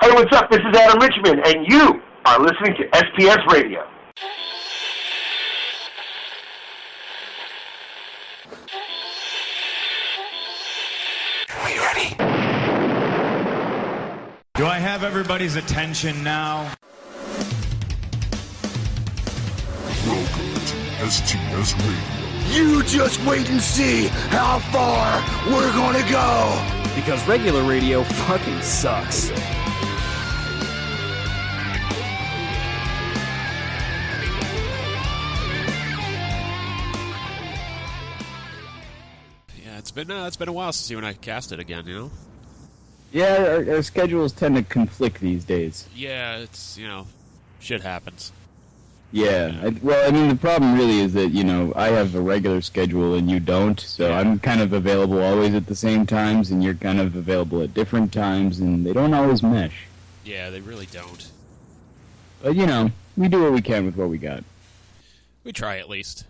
Hey, what's up? This is Adam Richmond, and you are listening to STS Radio. Are you ready? Do I have everybody's attention now? Welcome to STS Radio. You just wait and see how far we're gonna go. Because regular radio fucking sucks. It's been a while since you and I cast it again, you know? Yeah, our schedules tend to conflict these days. Yeah, it's, shit happens. Yeah, the problem really is that, I have a regular schedule and you don't, so I'm kind of available always at the same times, and you're kind of available at different times, and they don't always mesh. Yeah, they really don't. But, we do what we can with what we got. We try at least.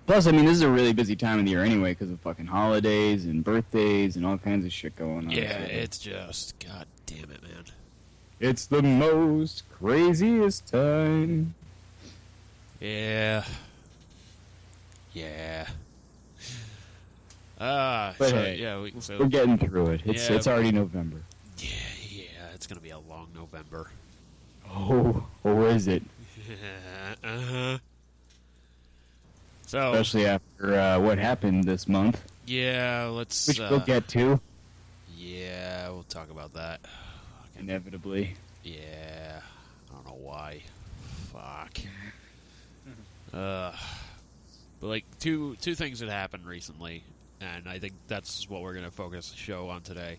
Plus, this is a really busy time of the year anyway because of fucking holidays and birthdays and all kinds of shit going on. Yeah, it's just, god damn it, man. It's the most craziest time. Yeah. But hey, we're getting through it. It's already November. Yeah, it's gonna be a long November. Oh, or is it? Uh-huh. So, especially after what happened this month. Yeah, let's... Which we'll get to. Yeah, we'll talk about that. Inevitably. Yeah, I don't know why. Fuck. But two things that happened recently, and I think that's what we're going to focus the show on today.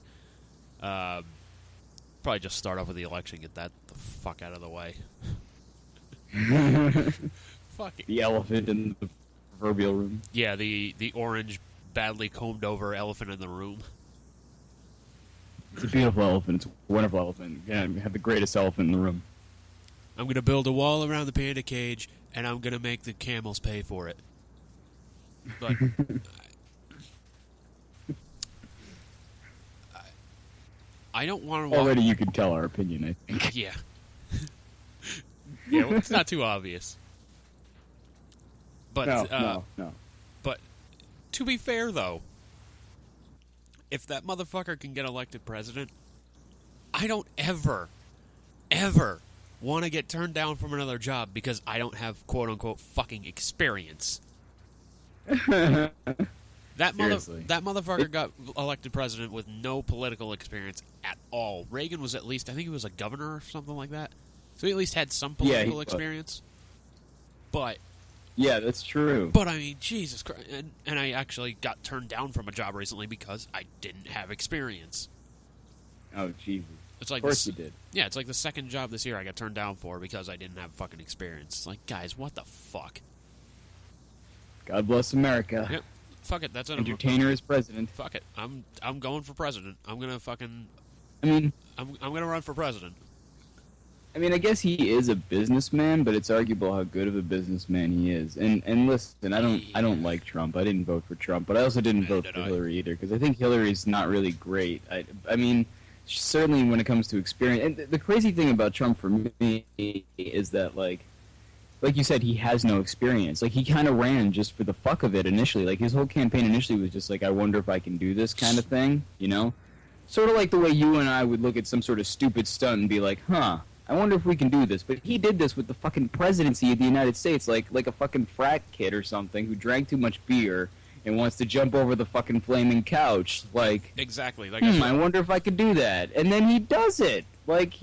Probably just start off with the election, get that the fuck out of the way. Fuck it. The elephant in the proverbial room. Yeah, the orange, badly combed over elephant in the room. It's a beautiful elephant. It's a wonderful elephant. Yeah, we have the greatest elephant in the room. I'm going to build a wall around the panda cage, and I'm going to make the camels pay for it. But I don't want to... Already you can tell our opinion, I think. Yeah. Yeah, well, it's not too obvious. But, no. But, to be fair, though, if that motherfucker can get elected president, I don't ever want to get turned down from another job because I don't have quote-unquote fucking experience. That motherfucker got elected president with no political experience at all. Reagan was at least, I think he was a governor or something like that. So he at least had some political experience. But... Yeah, that's true. But, Jesus Christ. And I actually got turned down from a job recently because I didn't have experience. Oh, Jesus. It's like of course you did. Yeah, it's like the second job this year I got turned down for because I didn't have fucking experience. It's like, guys, what the fuck? God bless America. Yep. Fuck it. That's an entertainer is president. Fuck it. I'm going for president. I'm gonna fucking... I'm gonna run for president. I guess he is a businessman, but it's arguable how good of a businessman he is. And listen, I don't like Trump. I didn't vote for Trump, but I also didn't vote for Hillary either because I think Hillary's not really great. Certainly when it comes to experience. And the crazy thing about Trump for me is that like you said, he has no experience. Like, he kind of ran just for the fuck of it initially. Like, his whole campaign initially was just like, I wonder if I can do this kind of thing, Sort of like the way you and I would look at some sort of stupid stunt and be like, I wonder if we can do this. But he did this with the fucking presidency of the United States, like a fucking frat kid or something who drank too much beer and wants to jump over the fucking flaming couch. Like, exactly. Like, I wonder if I could do that. And then he does it. Like,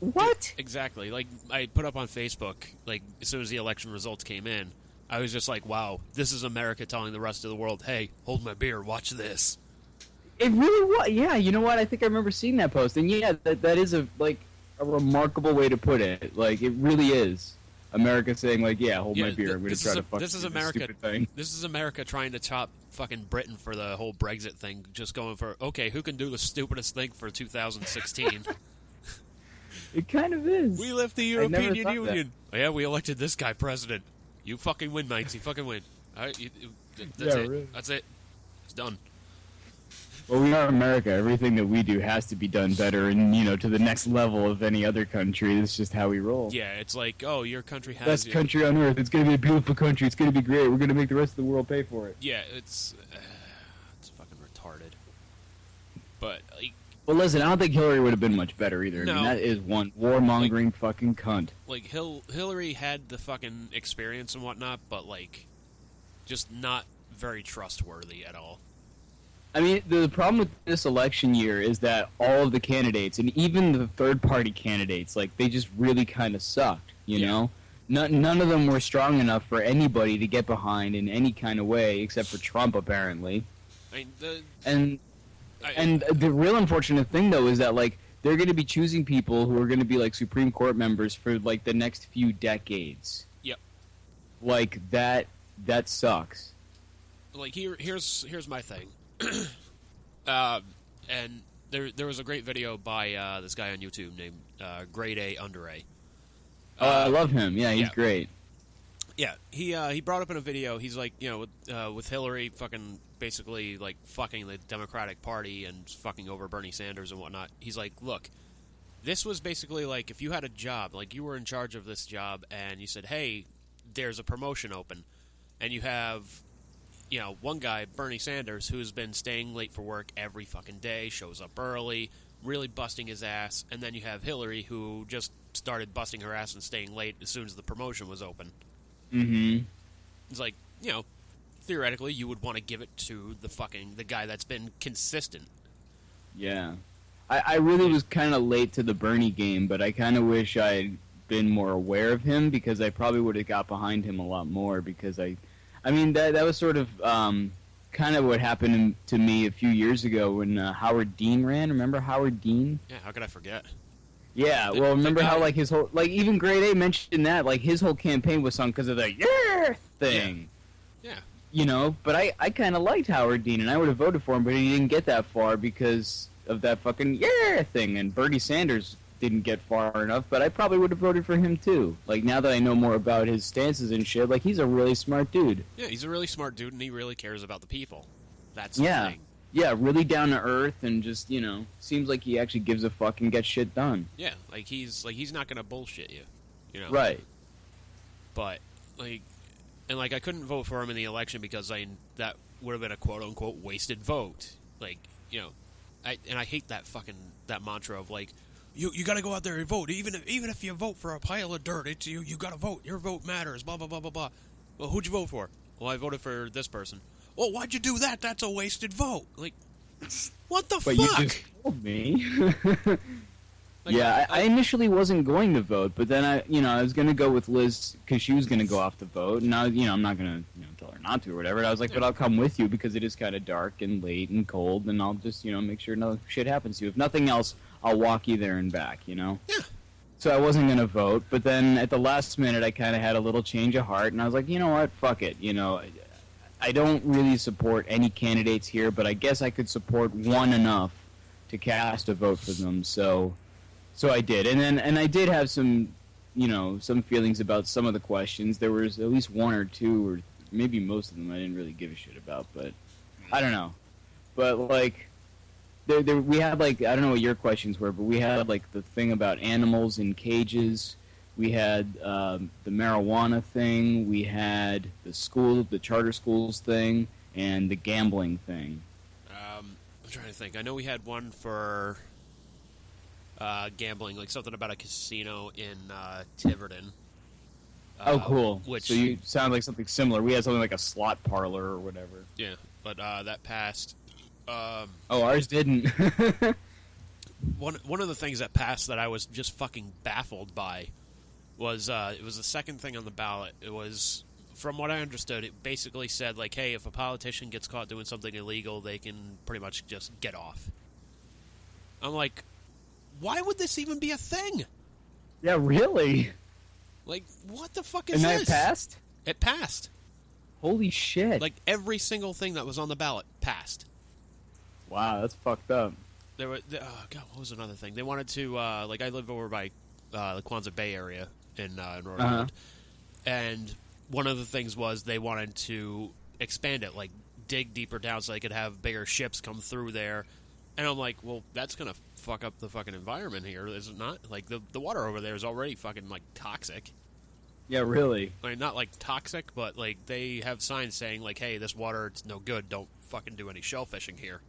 what? Exactly. Like, I put up on Facebook, like, as soon as the election results came in, I was just like, wow, this is America telling the rest of the world, hey, hold my beer, watch this. It really was. Yeah, you know what? I think I remember seeing that post. And yeah, that is a remarkable way to put it. Like, it really is. America saying, like, yeah, hold my beer. I'm going to try to fuck this stupid thing. This is America trying to chop fucking Britain for the whole Brexit thing. Just going for, okay, who can do the stupidest thing for 2016? It kind of is. We left the European Union. Oh, yeah, we elected this guy president. You fucking win, mates. You fucking win. All right, that's it. Really. That's it. It's done. Well, we are America. Everything that we do has to be done better and, to the next level of any other country. It's just how we roll. Yeah, it's like, oh, your country has... Best country on earth. It's going to be a beautiful country. It's going to be great. We're going to make the rest of the world pay for it. Yeah, it's fucking retarded. But, like... Well, listen, I don't think Hillary would have been much better either. No. I mean, that is one warmongering fucking cunt. Like, Hillary had the fucking experience and whatnot, but, like, just not very trustworthy at all. I mean, the problem with this election year is that all of the candidates, and even the third-party candidates, like, they just really kind of sucked, you know? None of them were strong enough for anybody to get behind in any kind of way, except for Trump, apparently. I mean, And the real unfortunate thing, though, is that, like, they're going to be choosing people who are going to be, like, Supreme Court members for, like, the next few decades. Yep. Like, that sucks. Like, here's my thing. And there was a great video by this guy on YouTube named Grade A Under A. I love him. Yeah, he's great. Yeah, he brought up in a video, he's like, with Hillary fucking basically, like, fucking the Democratic Party and fucking over Bernie Sanders and whatnot. He's like, look, this was basically like if you had a job, like you were in charge of this job and you said, hey, there's a promotion open, and you have, one guy, Bernie Sanders, who's been staying late for work every fucking day, shows up early, really busting his ass, and then you have Hillary, who just started busting her ass and staying late as soon as the promotion was open. Mm-hmm. It's like, theoretically, you would want to give it to the guy that's been consistent. Yeah. I really was kind of late to the Bernie game, but I kind of wish I'd been more aware of him, because I probably would have got behind him a lot more, because I mean, that was sort of kind of what happened to me a few years ago when Howard Dean ran. Remember Howard Dean? Yeah, how could I forget? Yeah, well, remember how, like, his whole... Like, even Grade A mentioned that. Like, his whole campaign was sung because of the yeah thing. Yeah. But I kind of liked Howard Dean, and I would have voted for him, but he didn't get that far because of that fucking yeah thing. And Bernie Sanders didn't get far enough, but I probably would have voted for him, too. Like, now that I know more about his stances and shit, like, he's a really smart dude. Yeah, he's a really smart dude, and he really cares about the people. That's the thing. Yeah, really down to earth, and just, seems like he actually gives a fuck and gets shit done. Yeah, he's not gonna bullshit you, Right. But I couldn't vote for him in the election because that would have been a quote unquote wasted vote. Like, I hate that mantra of like, you got to go out there and vote, even if you vote for a pile of dirt, it's you got to vote. Your vote matters. Blah blah blah blah blah. Well, who'd you vote for? Well, I voted for this person. Well, why'd you do that? That's a wasted vote. Like, what the fuck? You just told me. I initially wasn't going to vote, but then I was going to go with Liz because she was going to go off the vote, and I'm not going to tell her not to or whatever. And I was like, but I'll come with you because it is kind of dark and late and cold, and I'll just make sure no shit happens to you. If nothing else, I'll walk you there and back. Yeah. So I wasn't going to vote, but then at the last minute, I kind of had a little change of heart, and I was like, you know what, fuck it, I don't really support any candidates here, but I guess I could support one enough to cast a vote for them. So I did, and I did have some feelings about some of the questions. There was at least one or two, or maybe most of them, I didn't really give a shit about. But I don't know. But like, we had like, I don't know what your questions were, but we had like the thing about animals in cages. We had the marijuana thing. We had the charter schools thing, and the gambling thing. I'm trying to think. I know we had one for gambling, like something about a casino in Tiverton. Oh, cool. So you sound like something similar. We had something like a slot parlor or whatever. Yeah, but that passed. Ours didn't. One of the things that passed that I was just fucking baffled by was it was the second thing on the ballot. It was, from what I understood, it basically said, like, hey, if a politician gets caught doing something illegal, they can pretty much just get off. I'm like, why would this even be a thing? Yeah, really? Like, what the fuck is this? this? And that passed? It passed. Holy shit. Like, every single thing that was on the ballot passed. Wow, that's fucked up. Oh, God, what was another thing? They wanted to, I live over by the Quonset Bay area in Rhode Island. And one of the things was they wanted to expand it, like, dig deeper down so they could have bigger ships come through there. And I'm like, well, that's gonna fuck up the fucking environment here, is it not? Like, the water over there is already fucking, like, toxic. Yeah, really. I mean, not, like, toxic, but, like, they have signs saying, like, hey, this water, it's no good, don't fucking do any shellfishing here.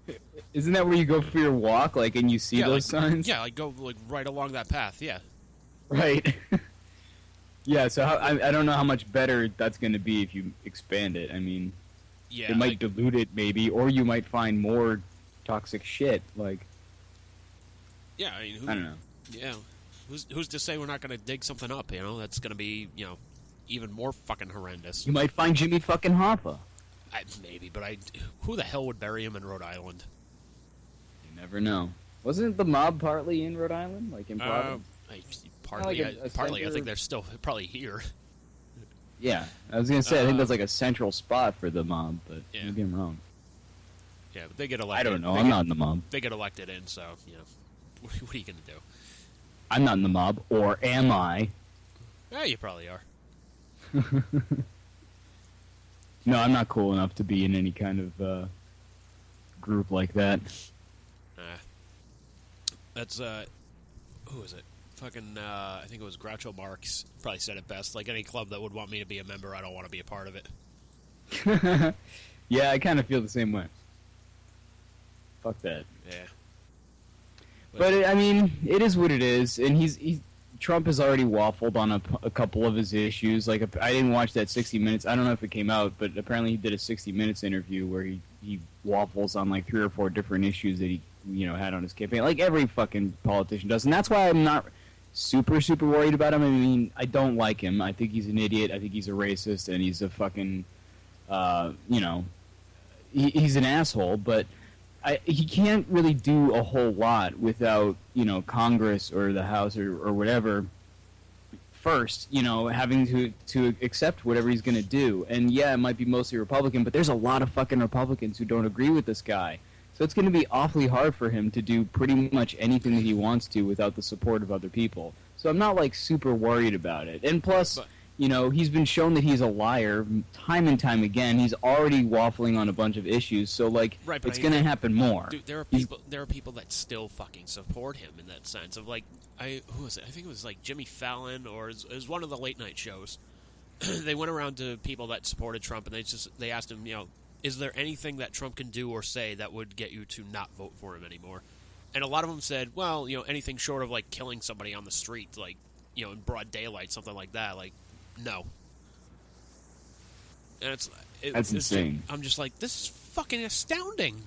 Isn't that where you go for your walk, like, and you see those signs? Yeah, like, go, like, right along that path, yeah. Right. Yeah, so I don't know how much better that's going to be if you expand it. I mean, yeah, it might dilute it, maybe, or you might find more toxic shit, like... Yeah, I mean, I don't know. Yeah, who's to say we're not going to dig something up, you know? That's going to be, you know, even more fucking horrendous. You might find Jimmy fucking Hoffa. Maybe, but who the hell would bury him in Rhode Island? You never know. Wasn't the mob partly in Rhode Island, like in Providence? Partly, like a partly. I center- think they're still probably here. Yeah, I was gonna say I think that's like a central spot for the mob, but Yeah. maybe I'm wrong. Yeah, but they get I elected. don't know. I'm not in the mob. They get elected in, so you know, what are you gonna do? I'm not in the mob, or am I? Yeah, you probably are. No, I'm not cool enough to be in any kind of group like that. That's who is it? Fucking I think it was Groucho Marx probably said it best. Like, any club that would want me to be a member, I don't want to be a part of it. Yeah, I kind of feel the same way. Fuck that. Yeah. But I mean, it is what it is, and Trump has already waffled on a couple of his issues. Like, I didn't watch that 60 Minutes. I don't know if it came out, but apparently he did a 60 Minutes interview where he waffles on like 3 or 4 different issues that he had on his campaign, like every fucking politician does. And that's why I'm not super worried about him. I mean, I don't like him. I think he's an idiot. I think he's a racist, and he's a fucking, he's an asshole. But he can't really do a whole lot without, Congress or the House or whatever first, having to accept whatever he's going to do. And yeah, it might be mostly Republican, but there's a lot of fucking Republicans who don't agree with this guy. So it's going to be awfully hard for him to do pretty much anything that he wants to without the support of other people. So I'm not, like, super worried about it. And plus, he's been shown that he's a liar time and time again. He's already waffling on a bunch of issues, so, like, it's going to happen more. Dude, there are people that still fucking support him in that sense of, like, who was it? I think it was, like, Jimmy Fallon, or it was one of the late night shows. They went around to people that supported Trump, and they asked him, is there anything that Trump can do or say that would get you to not vote for him anymore? And a lot of them said, well, anything short of, like, killing somebody on the street, like, in broad daylight, something like that, like, no. And That's insane. I'm just like, this is fucking astounding.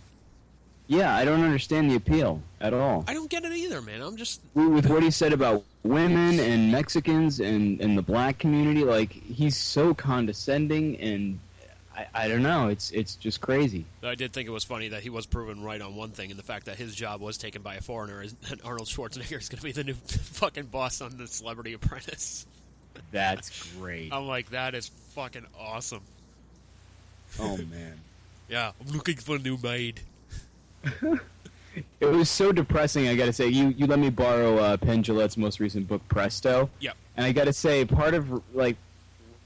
Yeah, I don't understand the appeal at all. I don't get it either, man. I'm just... With what he said about women and Mexicans and the black community, like, he's so condescending, and I don't know. It's just crazy. I did think it was funny that he was proven right on one thing, and the fact that his job was taken by a foreigner, and Arnold Schwarzenegger is going to be the new fucking boss on the Celebrity Apprentice. That's great. I'm like, that is fucking awesome. Oh, man. Yeah, I'm looking for a new maid. It was so depressing, I gotta say. You let me borrow Penn Jillette's most recent book, Presto. Yep. And I gotta say, part of, like,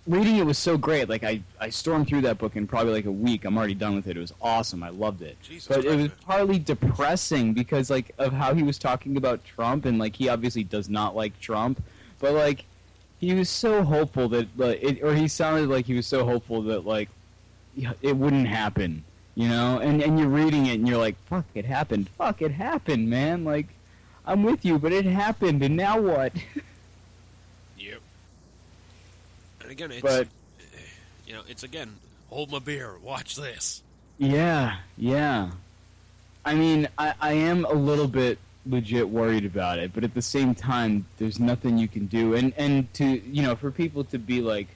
reading it was so great. Like, I stormed through that book in probably, like, a week. I'm already done with it. It was awesome. I loved it. Jesus but Christ, it was man. partly depressing because, like, of how he was talking about Trump. And, like, he obviously does not like Trump. But, like, he was so hopeful that, like, or he sounded like he was so hopeful that, like, it wouldn't happen. And you're reading it and you're like, fuck, it happened. Fuck, it happened, man. Like, I'm with you, but it happened, and now what? Yep. And again, it's again, hold my beer, watch this. Yeah. I mean, I am a little bit legit worried about it, but at the same time, there's nothing you can do. And to, for people to be, like,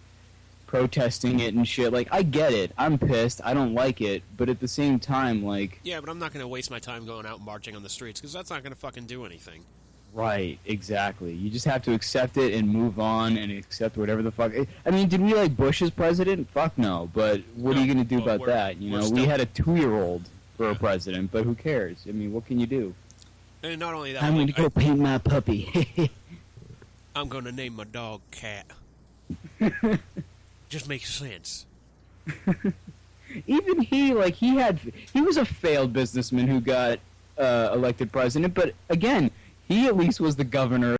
protesting it and shit, like, I get it. I'm pissed. I don't like it. But at the same time, like... Yeah, but I'm not going to waste my time going out and marching on the streets, because that's not going to fucking do anything. Right, exactly. You just have to accept it and move on and accept whatever the fuck... I mean, did we like Bush as president? Fuck no. But what are you going to do about that? We had a 2-year-old for a president, but who cares? I mean, what can you do? And not only that... I'm going to go paint my puppy. I'm going to name my dog Cat. Just makes sense. even he, like, he was a failed businessman who got elected president, but again, he at least was the governor